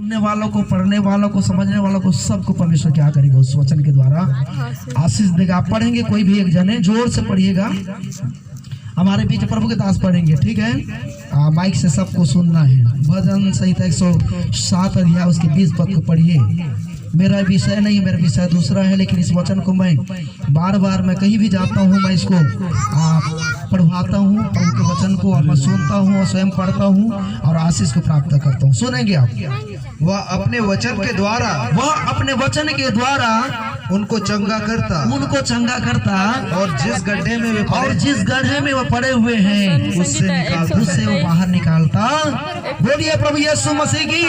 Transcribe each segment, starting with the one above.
सुनने वालों को, पढ़ने वालों को, समझने वालों को, सबको परमेश्वर क्या करेगा उस वचन के द्वारा आशीष देगा। आप पढ़ेंगे, कोई भी एक जने जोर से पढ़िएगा, हमारे बीच प्रभु के दास पढ़ेंगे, ठीक है। माइक से सबको सुनना है। भजन संहिता 107 अध्याय उसके 20 पद को पढ़िए। मेरा विषय नहीं है, मेरा विषय दूसरा है, लेकिन इस वचन को मैं बार बार मैं कहीं भी जाता हूँ, मैं इसको पढ़वाता हूँ, प्रभु के वचन को और मैं सुनता हूँ और स्वयं पढ़ता हूँ और आशीष को प्राप्त करता हूँ। सुनेंगे आप। वह अपने वचन के द्वारा उनको चंगा करता और जिस गड्ढे में वे पड़े हुए हैं उससे वो बाहर निकालता। बोलिए प्रभु यीशु मसीह की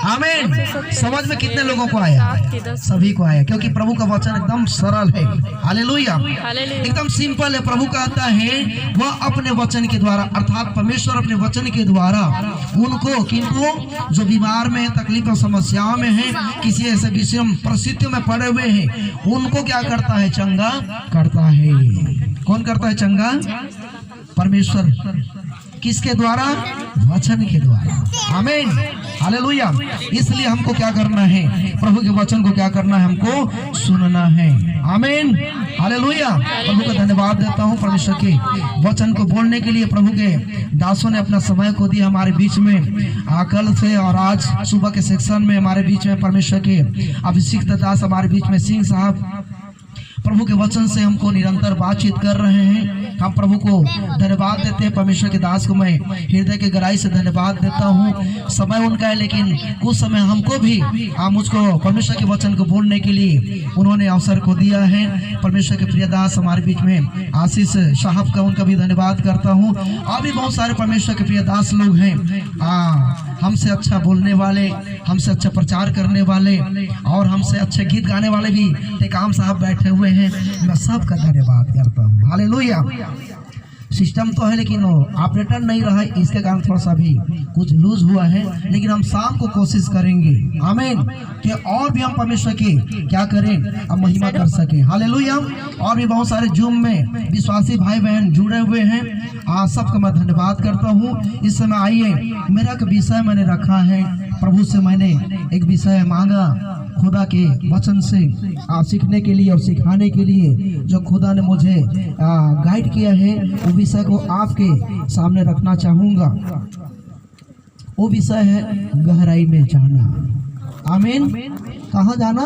आमीन। समझ में कितने लोगों को आया? सभी को आया, क्योंकि प्रभु का वचन एकदम सरल है। हालेलुया, एकदम सिंपल है। प्रभु कहता है वह अपने वचन के द्वारा, अर्थात परमेश्वर अपने वचन के द्वारा उनको, किनको जो बीमार में, तकलीफ और समस्याओं में है, किसी ऐसे विषम परिस्थितियों में पड़े हुए हैं, उनको क्या करता है? चंगा करता है। कौन करता है चंगा? परमेश्वर। किसके द्वारा? वचन के द्वारा। आमीन, हालेलुया। इसलिए हमको क्या करना है? प्रभु के वचन को क्या करना है? हमको सुनना है। आमीन, हालेलुया। प्रभु का धन्यवाद देता हूँ परमेश्वर के वचन को बोलने के लिए। प्रभु के दासों ने अपना समय को दिया हमारे बीच में। कल से और आज सुबह के सेक्शन में हमारे बीच में परमेश्वर के अभिषिक्त दास हमारे बीच में सिंह साहब प्रभु के वचन से हमको निरंतर बातचीत कर रहे हैं। हम प्रभु को धन्यवाद देते हैं। परमेश्वर के दास को मैं हृदय के गहराई से धन्यवाद देता हूँ। समय उनका है, लेकिन कुछ समय हमको भी मुझको परमेश्वर के वचन को बोलने के लिए उन्होंने अवसर को दिया है। परमेश्वर के प्रिय दास हमारे बीच में आशीष साहब का, उनका भी धन्यवाद करता हूँ। और भी बहुत सारे परमेश्वर के प्रिय दास लोग हैं, हमसे अच्छा बोलने वाले, हमसे अच्छा प्रचार करने वाले और हमसे अच्छे गीत गाने वाले भी टेकाम साहब बैठे हुए हैं। मैं सबका धन्यवाद करता हूँ। हालेलुया। सिस्टम तो है, लेकिन ऑपरेटर नहीं रहा, इसके कारण थोड़ा सा भी कुछ लूज हुआ है, लेकिन हम शाम को कोशिश करेंगे आमीन कि और भी हम परमेश्वर की क्या करें, अब महिमा कर सके। हालेलुया। और भी बहुत सारे जूम में विश्वासी भाई बहन जुड़े हुए हैं, सबका मैं धन्यवाद करता हूँ। इस समय आइए, मेरा एक विषय मैंने रखा है, प्रभु से मैंने एक विषय मांगा खुदा के वचन से सीखने के लिए और सिखाने के लिए। जो खुदा ने मुझे गाइड किया है, वो विषय को आपके सामने रखना चाहूँगा। वो विषय है गहराई में जाना। आमीन। कहाँ जाना?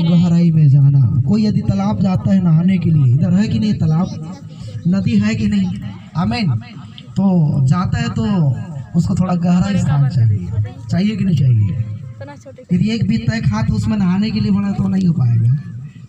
गहराई में जाना। कोई यदि तालाब जाता है नहाने के लिए, इधर है कि नहीं तालाब, नदी है कि नहीं? आमीन। तो जाता है तो उसको थोड़ा गहरा स्थान चाहिए कि नहीं चाहिए? फिर एक भी तय हाथ उसमें नहाने के लिए बना तो नहीं हो पाएगा।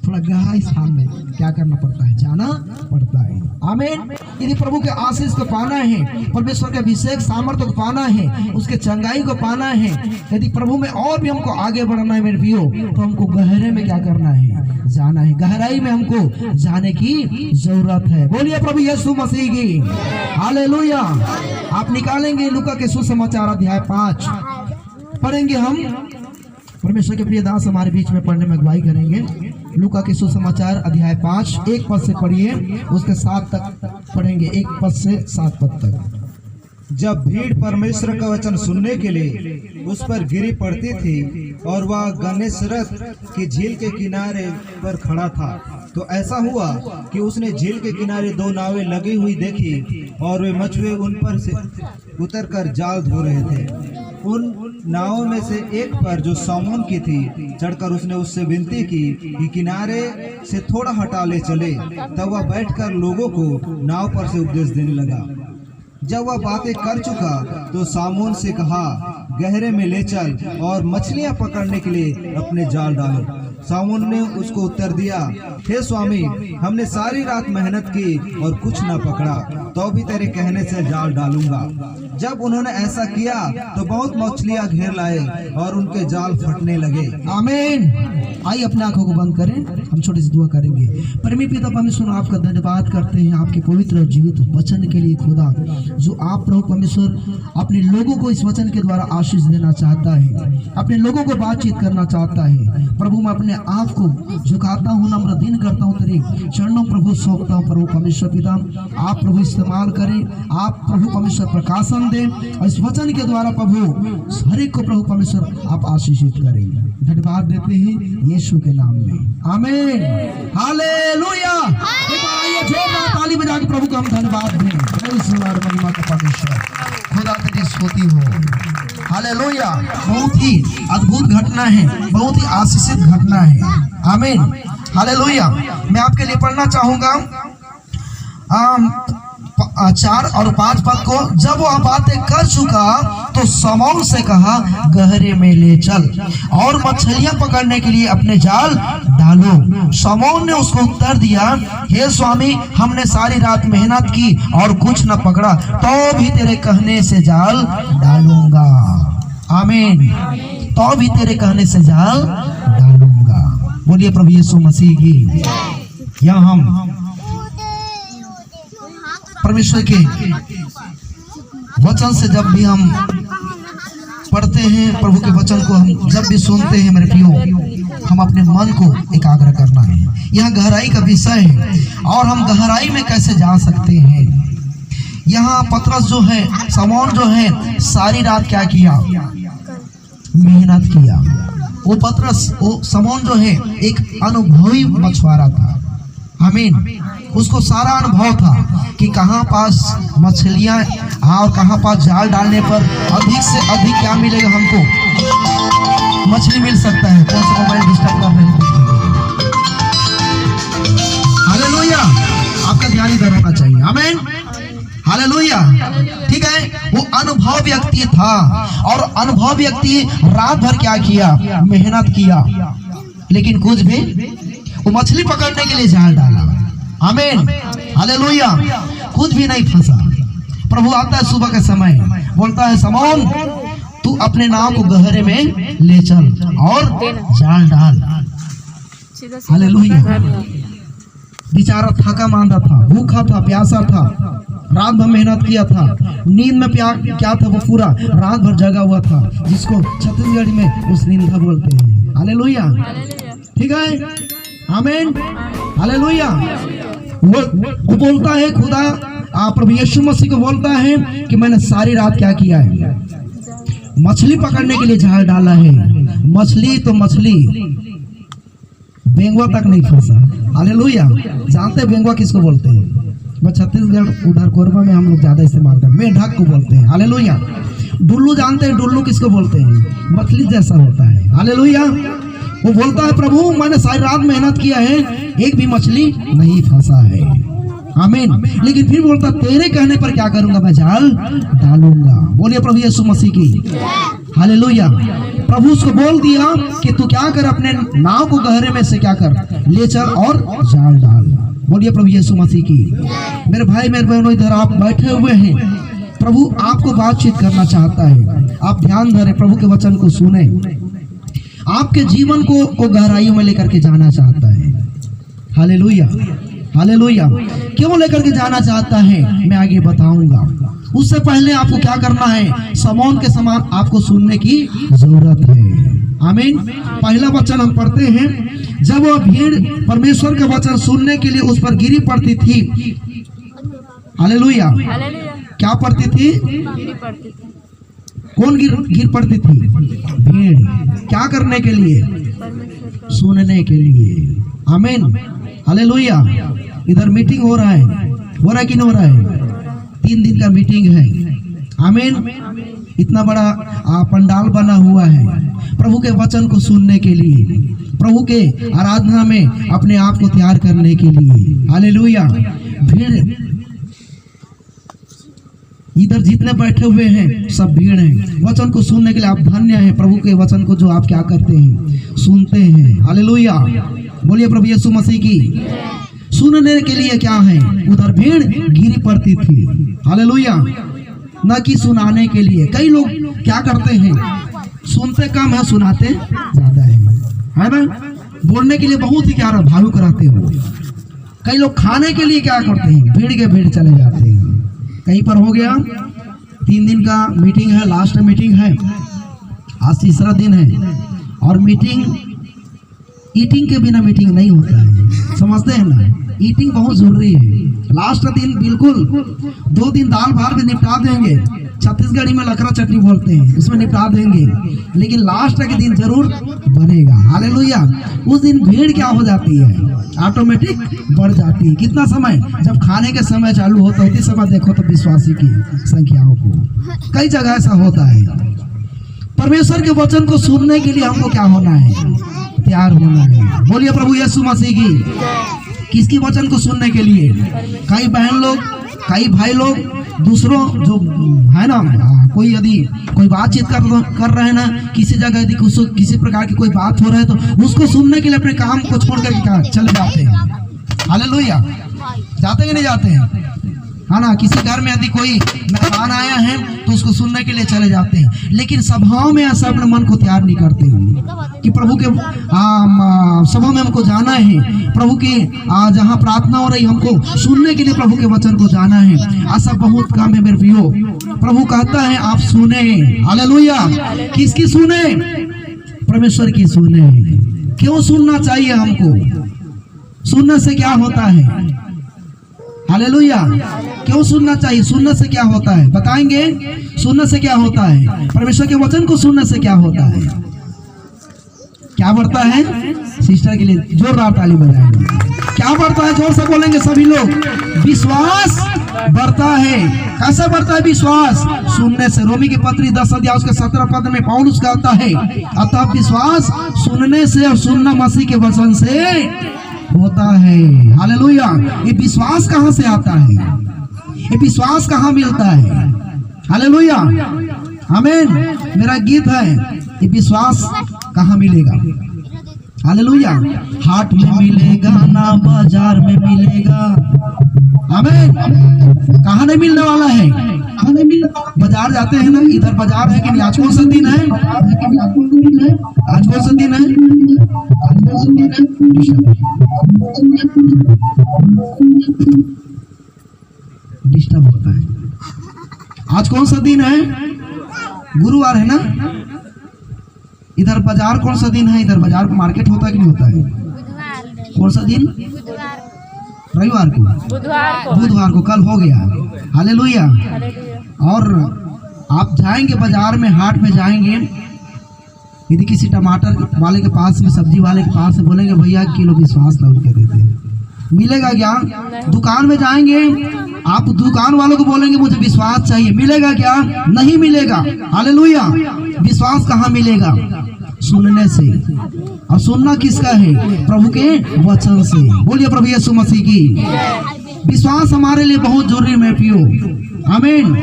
थोड़ा गहरा स्थान में क्या करना पड़ता है? जाना पड़ता है। आमीन। यदि प्रभु के आशीष को पाना है, परमेश्वर के अभिषेक सामर्थ्य को पाना है, उसके चंगाई को पाना है, यदि प्रभु में और भी हमको आगे बढ़ना है मेरे प्रियो, तो हमको गहरे में क्या करना है? जाना है। गहराई में हमको जाने की जरूरत है। बोलिए प्रभु यीशु मसीह की हालेलुया। आप निकालेंगे लूका के सुसमाचार अध्याय 5 पढ़ेंगे हम। परमेश्वर के प्रिय दास हमारे बीच में पढ़ने में अगुवाई करेंगे। लूका के सुसमाचार अध्याय 5 1 पद से पढ़िए, उसके 7 तक पढ़ेंगे, 1 पद से 7 पद तक। जब भीड़ परमेश्वर का वचन सुनने के लिए उस पर गिरी पड़ती थी और वह गन्नेसरत की झील के किनारे पर खड़ा था, तो ऐसा हुआ कि उसने झील के किनारे 2 नावें लगी हुई देखी और वे मछुए उन पर से उतरकर जाल धो रहे थे। उन नावों में से एक पर, जो सामून की थी, चढ़कर उसने उससे विनती की कि किनारे से थोड़ा हटा ले चले। तब वह बैठकर लोगों को नाव पर से उपदेश देने लगा। जब वह बातें कर चुका तो सामून से कहा, गहरे में ले चल और मछलियां पकड़ने के लिए अपने जाल डालो। सामून ने उसको उत्तर दिया, हे स्वामी, हमने सारी रात मेहनत की और कुछ न पकड़ा, तो भी तेरे कहने से जाल डालूंगा। जब उन्होंने ऐसा किया तो बहुत मछलियां घेर लाए और उनके जाल फटने लगे। आमीन। आइए अपने आंखों को बंद करें, हम छोटी सी दुआ करेंगे। परमेश्वर पिता परमेश्वर, आपका धन्यवाद करते हैं आपके पवित्र और जीवित वचन के लिए खुदा, जो आप प्रभु परमेश्वर अपने लोगों को इस वचन के द्वारा आशीष देना चाहता है, अपने लोगों को बातचीत करना चाहता है। प्रभु मैं अपने आप को झुकाता हूँ, नम्र दिन करता हूँ तेरे चरणों प्रभु सौंपता हूँ। प्रभु परमेश्वर पिता, आप प्रभु इस्तेमाल करें, आप प्रभु परमेश्वर प्रकाशन दें और इस वचन के द्वारा प्रभु हर एक को प्रभु परमेश्वर आप आशीषित करें। धन्यवाद देते हैं यीशु के नाम में, आमीन, हालेलुया। जोरदार ताली बजा के प्रभु को हम धन्यवाद दें। महिमा का परमेश्वर खुदा तेरी स्तुति हो, हालेलुया। बहुत ही अद्भुत घटना है, बहुत ही आशीषित घटना है, आमीन, हालेलुया। मैं आपके लिए पढ़ना चाहूंगा 4 और 5 पद को। जब वह बातें कर चुका तो समौन से कहा, गहरे में ले चल और मछलियां पकड़ने के लिए अपने जाल डालो। समौन ने उसको उत्तर दिया, हे स्वामी, हमने सारी रात मेहनत की और कुछ न पकड़ा, तो भी तेरे कहने से जाल डालूंगा, आमीन, तो भी तेरे कहने से जाल डालूंगा। बोलिए प्रभु यीशु मसीह की। यहाँ हम परमेश्वर के वचन से जब भी हम पढ़ते हैं, प्रभु के वचन को हम जब भी सुनते हैं मेरे प्रियो, हम अपने मन को एकाग्र करना है। यह गहराई का विषय है और हम गहराई में कैसे जा सकते हैं। यहाँ पतरस जो है, समौन जो है, सारी रात क्या किया, मेहनत किया। वो पतरस, वो समौन जो है एक अनुभवी मछुआरा था, आमीन। उसको सारा अनुभव था कि कहाँ पास मछलियाँ और कहाँ पास जाल डालने पर अधिक से अधिक क्या मिलेगा, हमको मछली मिल सकता है। कौन सा मोबाइल डिस्टर्ब कर रहे हैं, हालेलुया। आपका ध्यान इधर होना चाहिए, आमीन, हालेलुया, ठीक है। वो अनुभव व्यक्ति था और अनुभव व्यक्ति रात भर क्या किया, मेहनत किया, लेकिन कुछ भी, वो मछली पकड़ने के लिए जाल डाला, आमीन, हालेलुया, कुछ भी नहीं फंसा। प्रभु आता है सुबह के समय, बोलता है, समौन, तू अपने नाव को गहरे में ले चल और जाल डाल, हालेलुया। बेचारा थका मांदा था, भूखा था, प्यासा था, रात भर मेहनत किया था, नींद में क्या था, वो पूरा रात भर जगा हुआ था, जिसको छत्तीसगढ़ में उस नींदा बोलते हैं, हालेलुया, ठीक है, आमीन, हालेलुया। वो बोलता है, खुदा प्रभु यीशु मसीह को बोलता है कि मैंने सारी रात क्या किया है, मछली पकड़ने के लिए जाल डाला है। मछली तो मछली, बेंगवा तक नहीं फंसा, हालेलुया। जानते हैं बेंगवा किसको बोलते हैं? बस छत्तीसगढ़ उधर कोरबा में हम लोग ज्यादा इस्तेमाल करते हैं, मेढक को बोलते हैं, हालेलुया। डुल्लू जानते हैं, डुल्लू किसको बोलते हैं? मछली जैसा होता है, हालेलुया। वो बोलता है, प्रभु मैंने सारी रात मेहनत किया है, एक भी मछली नहीं फंसा है, आमीन। लेकिन फिर बोलता, तेरे कहने पर क्या करूंगा, मैं जाल डालूंगा। बोलिए प्रभु यीशु मसीह की, हालेलुया। प्रभु उसको बोल दिया कि तू क्या कर, अपने नाव को गहरे में से क्या कर, ले चल और जाल डाल। बोलिए प्रभु यीशु मसीह की। मेरे भाई मेरे बहनों, इधर आप बैठे हुए हैं, प्रभु आपको बातचीत करना चाहता है। आप ध्यान धरें, प्रभु के वचन को सुने, आपके जीवन को गहराइयों में लेकर के जाना चाहता है, हालेलुया, हालेलुया। क्यों लेकर के जाना चाहता है, मैं आगे बताऊंगा। उससे पहले आपको क्या करना है, समौन के समान आपको सुनने की जरूरत है, आमीन। पहला वचन हम पढ़ते हैं, जब वह भीड़ परमेश्वर का वचन सुनने के लिए उस पर गिरी पड़ती थी, हालेलुया। क्या पड़ती थी? कौन गिर पड़ती थी? भीड़। क्या करने के लिए? सुनने के लिए, आमीन, हालेलुया। इधर मीटिंग हो रहा है कि नहीं हो रहा है? 3 दिन का मीटिंग है, आमीन। इतना बड़ा पंडाल बना हुआ है प्रभु के वचन को सुनने के लिए, प्रभु के आराधना में अपने आप को तैयार करने के लिए, हालेलुया। भीड़, इधर जितने बैठे हुए हैं सब भीड़ है। वचन को सुनने के लिए आप धन्य हैं, प्रभु के वचन को जो आप क्या करते हैं, सुनते हैं, हालेलुया। बोलिए प्रभु यीशु मसीह की। सुनने के लिए क्या है, उधर भीड़ गिरी पड़ती थी, हालेलुया, न कि सुनाने के लिए। कई लोग क्या करते हैं, सुनते कम है, सुनाते ज्यादा है ना। बोलने के लिए बहुत ही क्या भावुक रहते हो। कई लोग खाने के लिए क्या करते हैं, भीड़ के भीड़ चले जाते हैं। कहीं पर हो गया 3 दिन का मीटिंग है, लास्ट मीटिंग है, आज तीसरा दिन है, और मीटिंग ईटिंग के बिना मीटिंग नहीं होता है, समझते हैं ना। ईटिंग बहुत जरूरी है। लास्ट दिन बिल्कुल 2 दिन दाल भात में निपटा देंगे, छत्तीसगढ़ी में लकड़ा चटनी बोलते हैं, उसमें निपटा देंगे, लेकिन लास्ट के दिन जरूर बनेगा। हालेलुया। उस दिन भीड़ क्या हो जाती है, ऑटोमेटिक बढ़ जाती है। कितना समय, जब खाने के समय चालू होता है, उसी समय देखो तो विश्वासी की संख्याओं को कई जगह ऐसा होता है। परमेश्वर के वचन को सुनने के लिए हमको क्या होना है, तैयार होना है। बोलिए प्रभु यीशु मसीह की। किसकी वचन को सुनने के लिए? कई बहन लोग, कई भाई लोग दूसरों जो है ना, कोई यदि कोई बातचीत कर रहे हैं ना, किसी जगह यदि किसी प्रकार की कोई बात हो रहा है तो उसको सुनने के लिए अपने काम को छोड़ करके चले जाते हैं। हालेलुया। जाते कि नहीं जाते हैं, है ना? किसी घर में यदि कोई मेहमान आया है तो उसको सुनने के लिए चले जाते हैं, लेकिन सभाओं में ऐसा अपने मन को तैयार नहीं करते हैं कि प्रभु के सभा में हमको जाना है, प्रभु के जहाँ प्रार्थना हो रही हमको सुनने के लिए प्रभु के वचन को जाना है। ऐसा बहुत काम है मेरे प्रियो। प्रभु कहता है आप सुने। हालेलुया। किसकी सुने? परमेश्वर की सुने। क्यों सुनना चाहिए हमको? सुनने से क्या होता है? हालेलुया। क्यों सुनना चाहिए? सुनने से क्या होता है बताएंगे? सुनने से क्या होता है? परमेश्वर के वचन को सुनने से क्या होता है? क्या बढ़ता है? सिस्टर के लिए जोरदार ताली बजाएंगे। क्या बढ़ता है? जोर से बोलेंगे सभी लोग। विश्वास बढ़ता है। कैसे बढ़ता है विश्वास? सुनने से। रोमी की पत्री 10 अध्याय उसके 17 पद में पौलुस कहता है, अतः विश्वास सुनने से और सुनना मसीह के वचन से होता है। हालेलुया। ये विश्वास कहाँ से आता है? ये विश्वास कहाँ मिलता है? हालेलुया। आमीन। मेरा गीत है, ये विश्वास कहाँ मिलेगा? हालेलुया। हाट में मिलेगा ना बाजार में मिलेगा। आमीन। कहाँ नहीं मिलने वाला है? बाजार जाते हैं ना, इधर बाजार है कि नहीं? आज कौन सा दिन है? आज कौन सा दिन है? डिस्टर्ब होता है। आज कौन सा दिन है? गुरुवार है ना? इधर बाजार कौन सा दिन है? इधर बाजार मार्केट होता है कि नहीं होता है? कौन सा दिन? रविवार को, बुधवार को। कल हो गया। हालेलुया। और आप जाएंगे बाजार में, हाट में जाएंगे, यदि किसी टमाटर वाले के पास में, सब्जी वाले के पास में बोलेंगे भैया किलो विश्वास लौट के देते हैं, मिलेगा क्या? दुकान में जाएंगे, आप दुकान वालों को बोलेंगे मुझे विश्वास चाहिए, मिलेगा क्या? नहीं मिलेगा। हालेलुया। विश्वास कहाँ मिलेगा? सुनने से। और सुनना किसका है? प्रभु के वचन से। बोलिए प्रभु यीशु मसीह की। विश्वास हमारे लिए बहुत जरूरी है प्रियो। आमीन।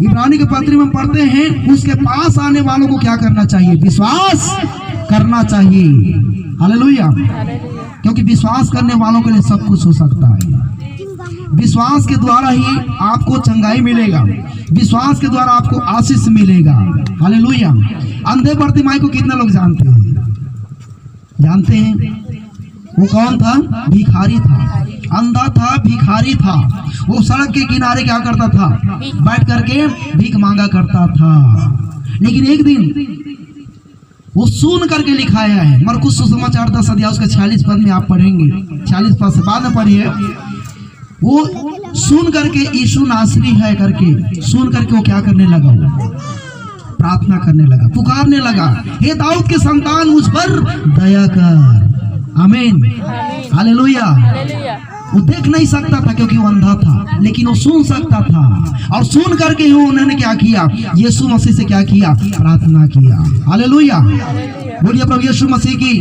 इब्रानी के पत्री में पढ़ते हैं, उसके पास आने वालों को क्या करना चाहिए? विश्वास करना चाहिए। हालेलुया। क्योंकि विश्वास करने वालों के लिए सब कुछ हो सकता है। विश्वास के द्वारा ही आपको चंगाई मिलेगा, विश्वास के द्वारा आपको आशीष मिलेगा। हालेलुया। अंधे बर्तिमाई को कितने लोग जानते हैं? जानते हैं? वो कौन था? भिखारी था, अंधा था, भिखारी था। वो सड़क के किनारे क्या करता था? बैठ करके भीख मांगा करता था। लेकिन एक दिन वो सुन करके लिखाया है, मरकुस सुसमाचार 10 अध्याय उसके 46 पद में आप पढ़ेंगे, 46 पद से बाद में पढ़िए। वो सुन करके यीशु नासरी है करके सुन करके वो क्या करने लगा? प्रार्थना करने लगा, पुकारने लगा, हे दाऊद के संतान मुझ पर दया कर। आमीन। हालेलुया। वो देख नहीं सकता था क्योंकि वो अंधा था, लेकिन वो सुन सकता था, और सुन करके ही उन्होंने क्या किया? यीशु मसीह से क्या किया? प्रार्थना किया। हालेलुया। बोलिए प्रभु यीशु मसीह की।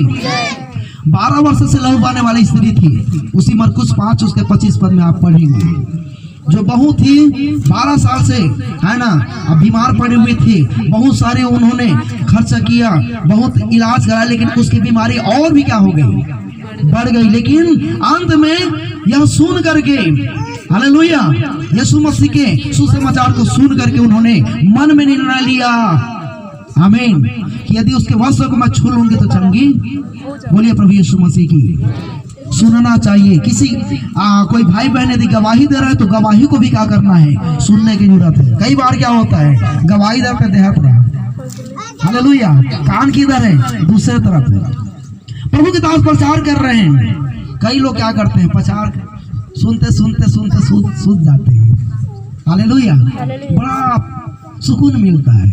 12 वर्ष से लहू बहने वाली स्त्री थी, उसी मरकुस 5 उसके 25 पद में आप पढ़ेंगे, जो बहुत ही 12 साल से है ना अब बीमार पड़े हुए थे। बहुत सारे उन्होंने खर्चा किया, बहुत इलाज कराया, लेकिन उसकी बीमारी और भी क्या हो गई? बढ़ गई। लेकिन अंत में यह सुन करके, हालेलुया, यीशु मसीह के सुसमाचार को सुन करके उन्होंने मन में निर्णय लिया, आमीन, कि यदि उसके वस्त्र को मैं छू लूंगी तो चंगी। बोलिए प्रभु यीशु मसीह की। सुनना चाहिए। किसी कोई भाई बहन यदि गवाही दे रहा है तो गवाही को भी क्या करना है? सुनने की जरूरत है। कई बार क्या होता है, गवाही दे पे देहात रहा, हालेलुया, कान किधर है? दूसरे तरफ है। प्रभु के दास प्रचार कर रहे हैं, कई लोग क्या करते हैं, पचार सुनते सुनते सुनते सूझ जाते हैं। हालेलुया, बड़ा सुकून मिलता है,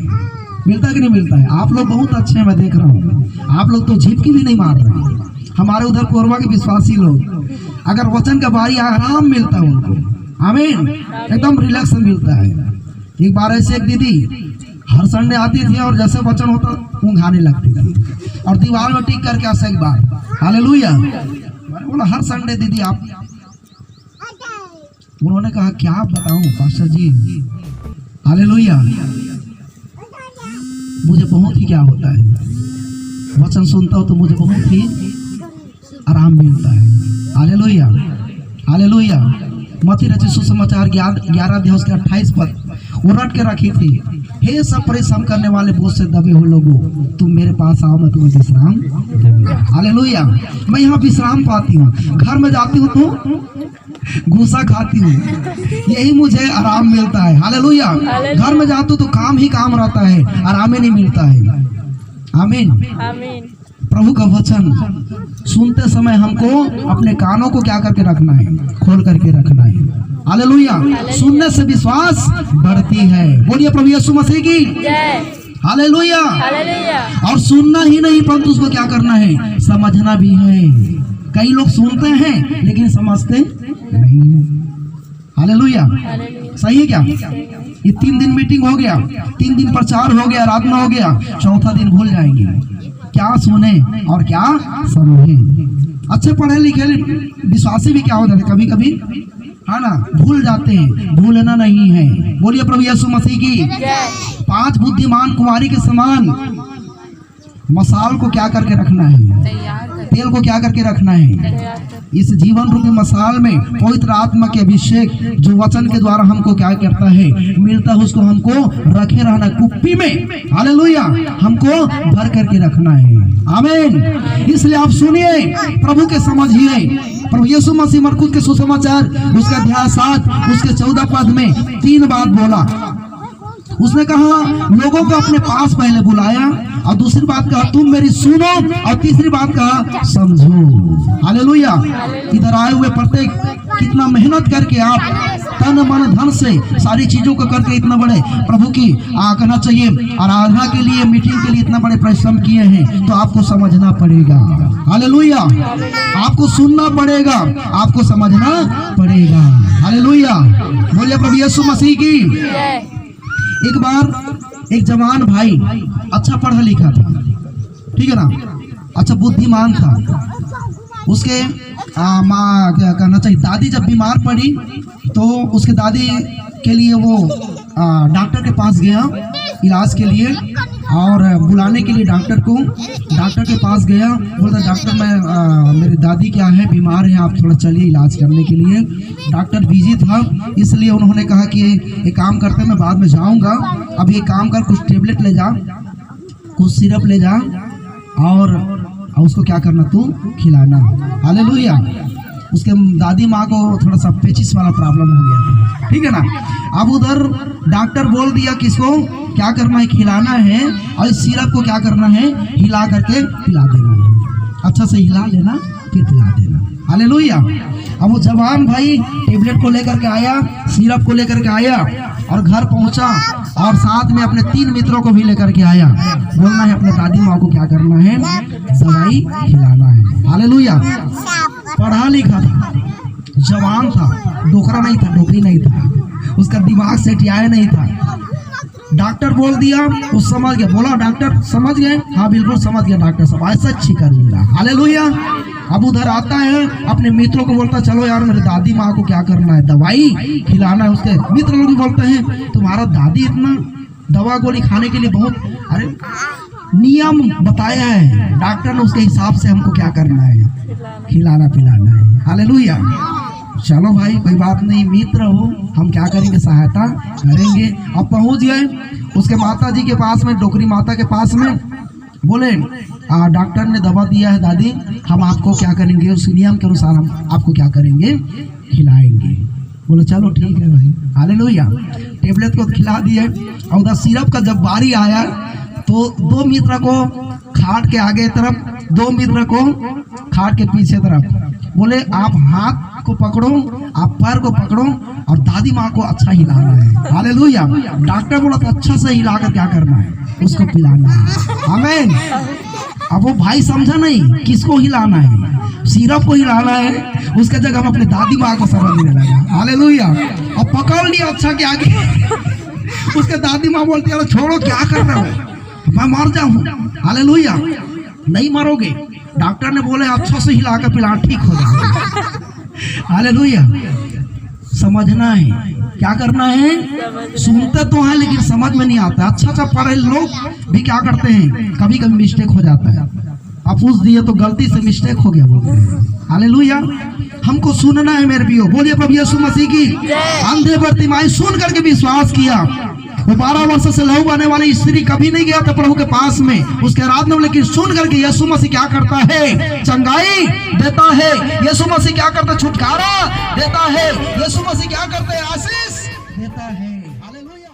मिलता कि नहीं मिलता है? आप लोग बहुत अच्छे हैं, मैं देख रहा हूँ। आप लोग तो झिपकी भी नहीं मार रहे। हमारे उधर कोरबा के विश्वासी लोग, अगर वचन का बारी आराम मिलता है उनको, आमीन, एकदम रिलैक्स मिलता है। एक बार ऐसे एक दीदी हर संडे आती थी और जैसे वचन होता ऊँघाने लगती थी और दीवार में टिक करके ऐसे एक बार हालेलुया। मैंने बोला हर संडे दीदी आप, उन्होंने कहा क्या बताऊं पास्टर जी, हालेलुया, मुझे बहुत ही क्या होता है, वचन सुनता हूं तो मुझे बहुत ही आराम मिलता है। Hallelujah, hallelujah. मत्ती रचित सुसमाचार 11 अध्याय उसके 28 पद वो रट के रखी थी, हे सब परिश्रम करने वाले बोझ से दबे हो लोगों, तुम मेरे पास आओ, मैं तुम्हें विश्राम दूंगा। हालेलुया। मैं यहाँ विश्राम पाती हूँ, घर में जाती हूँ तो गुस्सा खाती हूँ, यही मुझे आराम मिलता है। हालेलुया। घर में जाती हूँ तो काम ही काम रहता है, आराम ही नहीं मिलता है। आमीन, आमीन। प्रभु का वचन सुनते समय हमको अपने कानों को क्या करके रखना है, खोल करके रखना है। हालेलुया। सुनने से विश्वास बढ़ती है। बोलिए प्रभु यीशु मसीह की जय। हालेलुया। और सुनना ही नहीं परंतु उसको क्या करना है, समझना भी है। कई लोग सुनते हैं लेकिन समझते नहीं। हालेलुया, सही है क्या? ये 3 दिन मीटिंग हो गया, 3 दिन प्रचार हो गया, आराधना हो गया, चौथा दिन भूल जाएंगे क्या सुने और क्या समझे। अच्छे पढ़े लिखे विश्वासी भी क्या हो जाते कभी कभी, है ना, भूल जाते हैं। भूलना नहीं है। बोलिए प्रभु यीशु मसीह की। 5 बुद्धिमान कुमारी के समान मसाल को क्या करके रखना है, तेल को क्या करके रखना है। इस जीवन रूपी मसाल में पवित्र आत्मा के अभिषेक जो वचन के द्वारा हमको क्या करता है, मिलता है, उसको हमको रखे रहना कुप्पी में। हालेलुया, हमको भर करके रखना है। आमीन। इसलिए आप सुनिए, प्रभु के समझिए। प्रभु यीशु मसीह मरकुस के सुसमाचार उसका अध्याय 7 उसके 14 पद में 3 बात बोला। उसने कहा लोगों को अपने पास पहले बुलाया, और दूसरी बात कहा तुम मेरी सुनो, और तीसरी बात कहा समझो। हालेलुया। इधर आए हुए प्रत्येक कितना मेहनत करके आप तन मन धन से सारी चीजों को करके इतना बड़े प्रभु की कहना चाहिए आराधना के लिए, मीटिंग के लिए इतना बड़े परिश्रम किए हैं, तो आपको समझना पड़ेगा। हालेलुया। आपको सुनना पड़ेगा, आपको समझना पड़ेगा। हालेलुया। बोलिए प्रभु यीशु मसीह की। एक बार एक जवान भाई अच्छा पढ़ा लिखा था, ठीक है ना, अच्छा बुद्धिमान था। उसके माँ क्या कहना चाहिए दादी जब बीमार पड़ी तो उसके दादी के लिए वो डॉक्टर के पास गया इलाज के लिए, और बुलाने के लिए डॉक्टर के पास गया। बोलता डॉक्टर मैं मेरी दादी क्या है बीमार है, आप थोड़ा चलिए इलाज करने के लिए। डॉक्टर बिजी था, इसलिए उन्होंने कहा कि एक काम करते मैं बाद में जाऊंगा, अब ये काम कर, कुछ टेबलेट ले जा, कुछ सिरप ले जा, और उसको क्या करना तू खिलाना। हालेलुया। उसके दादी माँ को थोड़ा सा पेचिस वाला प्रॉब्लम हो गया था, ठीक है ना। अब उधर डॉक्टर बोल दिया किसको क्या करना है, खिलाना है, और इस सिरप को क्या करना है, हिला करके पिला देना है। अच्छा से हिला लेना फिर पिला देना। हालेलुया। अब वो जवान भाई टेबलेट को लेकर के आया, सिरप को लेकर के आया, और घर पहुंचा, और साथ में अपने 3 मित्रों को भी लेकर के आया। बोलना है अपने दादी माँ को क्या करना है, दवाई खिलाना है। हालेलुया। पढ़ा लिखा था, जवान था, डोकरा नहीं था, डोकरी नहीं था, उसका दिमाग सेटियाया नहीं था। डॉक्टर बोल दिया, वो समझ गया। बोला डॉक्टर समझ गए, हाँ बिल्कुल समझ गया डॉक्टर साहब, ऐसा अच्छी करूंगा। हालेलुया। अब उधर आता है, अपने मित्रों को बोलता चलो यार मेरी दादी माँ को क्या करना है, दवाई खिलाना है। उसके मित्र लोग बोलते हैं तुम्हारा दादी इतना दवा गोली खाने के लिए बहुत, अरे नियम बताया है डॉक्टर ने, उसके हिसाब से हमको क्या करना है, खिलाना पिलाना है। हालेलुया। चलो भाई कोई बात नहीं, मित्र हो, हम क्या करेंगे, सहायता करेंगे। अब पहुंच गए उसके माता जी के पास में, डोकरी माता के पास में। बोले डॉक्टर ने दवा दिया है दादी, हम आपको क्या करेंगे, उस नियम के अनुसार हम आपको क्या करेंगे, खिलाएंगे। बोले चलो ठीक है भाई। हालेलुया। टेबलेट को खिला दिए, और उधर सिरप का जब बारी आया तो 2 मित्र को खाट के आगे तरफ 2 मित्र को खाट के पीछे तरफ बोले आप हाथ को पकड़ो, आप पैर को पकड़ो और दादी माँ को अच्छा हिलाना है। हालेलुया। डॉक्टर बोला तो अच्छा से हिलाकर क्या करना है, उसको पिलाना है। आमीन। अब वो भाई समझा नहीं किसको हिलाना है, सिरप को हिलाना है, उसके जगह हम अपने दादी माँ को समझने लगा। हालेलुया। और पकड़ लिया अच्छा के आगे। उसके दादी माँ बोलती है छोड़ो क्या कर रहे हो, मैं मर जाऊं। हालेलुया। नहीं मरोगे, डॉक्टर ने बोले अच्छा से हिलाकर पिला ठीक हो जाएगा। हालेलुया। समझना है, क्या करना है, सुनते तो है लेकिन समझ में नहीं आता। अच्छा पढ़े लोग भी क्या करते हैं, कभी कभी मिस्टेक हो जाता है। आप पूछ दिए तो गलती से मिस्टेक हो गया बोलते हैं। हालेलुया। हमको सुनना है मेरे प्रियो, बोलिए प्रभु यीशु मसीह की। अंधे बर्तिमाई सुन करके विश्वास किया। वो 12 वर्ष से लहू बहने वाली स्त्री कभी नहीं गया था प्रभु के पास में, उसके आराधना में, लेकिन सुन करके यीशु मसीह क्या करता है, चंगाई देता है। यीशु मसीह क्या करता है, छुटकारा देता है। यीशु मसीह क्या करते हैं, आशीष देता है। हालेलुया।